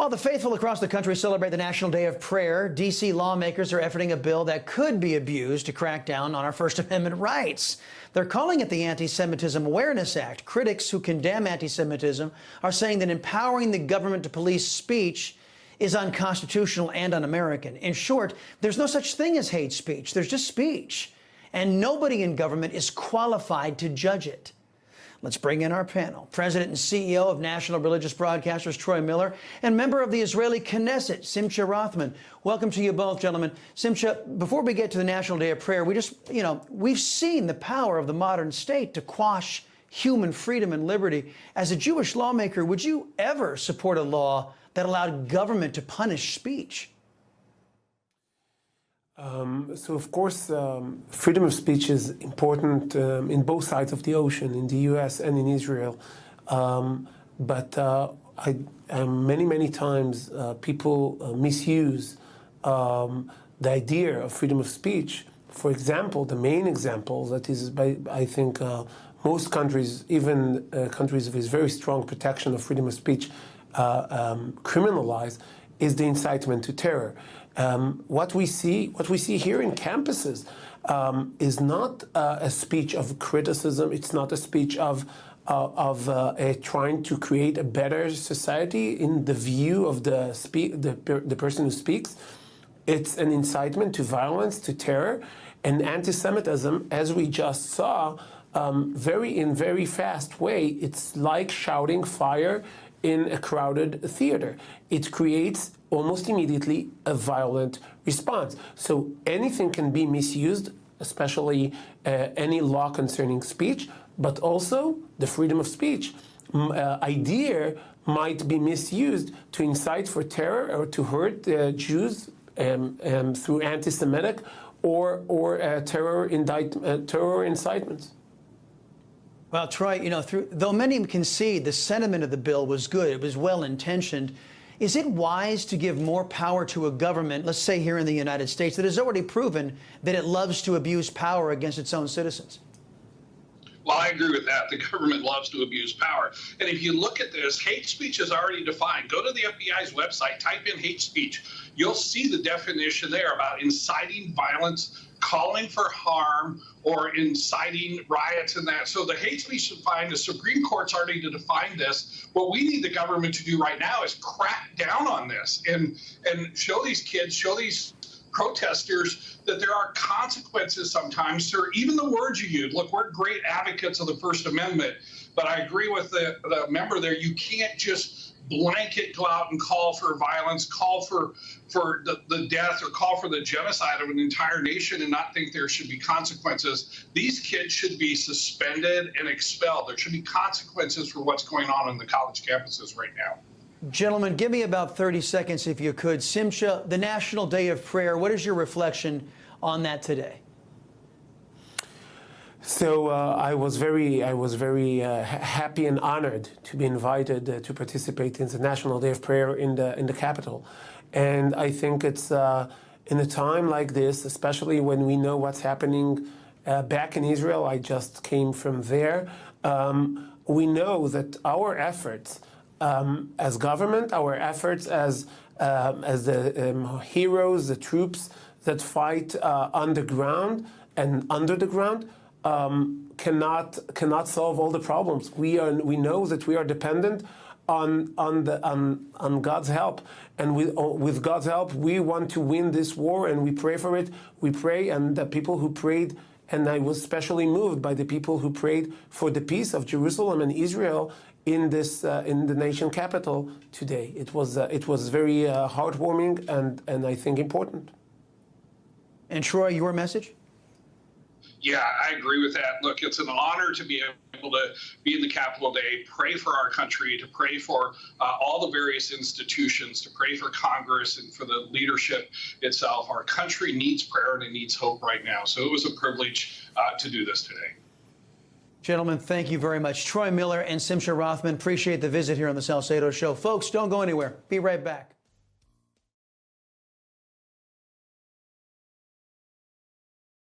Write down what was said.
While the faithful across the country celebrate the National Day of Prayer, D.C. lawmakers are efforting a bill that could be abused to crack down on our First Amendment rights. They're calling it the Anti-Semitism Awareness Act. Critics who condemn anti-Semitism are saying that empowering the government to police speech is unconstitutional and un-American. In short, there's no such thing as hate speech. There's just speech. And nobody in government is qualified to judge it. Let's bring in our panel. President and CEO of National Religious Broadcasters, Troy Miller, and member of the Israeli Knesset, Simcha Rothman. Welcome to you both, gentlemen. Simcha, before we get to the National Day of Prayer, we've seen the power of the modern state to quash human freedom and liberty. As a Jewish lawmaker, would you ever support a law that allowed government to punish speech? So, of course, freedom of speech is important in both sides of the ocean, in the U.S. and in Israel. But many times people misuse the idea of freedom of speech. For example, the main example that is, I think, most countries, even countries with very strong protection of freedom of speech, criminalize, is the incitement to terror. What we see here in campuses is not a speech of criticism. It's not a speech of trying to create a better society in the view of the person who speaks. It's an incitement to violence, to terror, and anti-Semitism, as we just saw, in very fast way. It's like shouting fire in a crowded theater. It creates almost immediately a violent response. So anything can be misused, especially any law concerning speech, but also the freedom of speech. Idea might be misused to incite for terror or to hurt Jews through anti-Semitic or terror incitements. Well, Troy, though many concede the sentiment of the bill was good, it was well-intentioned, is it wise to give more power to a government, let's say here in the United States, that has already proven that it loves to abuse power against its own citizens? Well, I agree with that. The government loves to abuse power. And if you look at this, hate speech is already defined. Go to the FBI's website, type in hate speech. You'll see the definition there about inciting violence, calling for harm, or inciting riots and that. So the hate speech is defined. The Supreme Court's already defined this. What we need the government to do right now is crack down on this and show these kids, show these protesters that there are consequences sometimes for even the words you use. Look, we're great advocates of the First Amendment, but I agree with the member there. You can't just blanket go out and call for violence, call for the death, or call for the genocide of an entire nation and not think there should be consequences. These kids should be suspended and expelled. There should be consequences for what's going on the college campuses right now. Gentlemen, give me about 30 seconds if you could. Simcha, the National Day of Prayer, what is your reflection on that today? So I was very happy and honored to be invited to participate in the National Day of Prayer in the Capitol, and I think it's in a time like this, especially when we know what's happening back in Israel. I just came from there. We know that our efforts as government, our efforts as the heroes, the troops that fight on the ground and under the ground, cannot solve all the problems. We know that we are dependent on God's help, and with God's help, we want to win this war, and we pray for it. We pray, and the people who prayed, and I was especially moved by the people who prayed for the peace of Jerusalem and Israel in the nation capital today. It was very heartwarming and I think important. And Troy, your message? Yeah, I agree with that. Look, it's an honor to be able to be in the Capitol Day, pray for our country, to pray for all the various institutions, to pray for Congress and for the leadership itself. Our country needs prayer and it needs hope right now. So it was a privilege to do this today. Gentlemen, thank you very much. Troy Miller and Simcha Rothman, appreciate the visit here on the Salcedo Show. Folks, don't go anywhere. Be right back.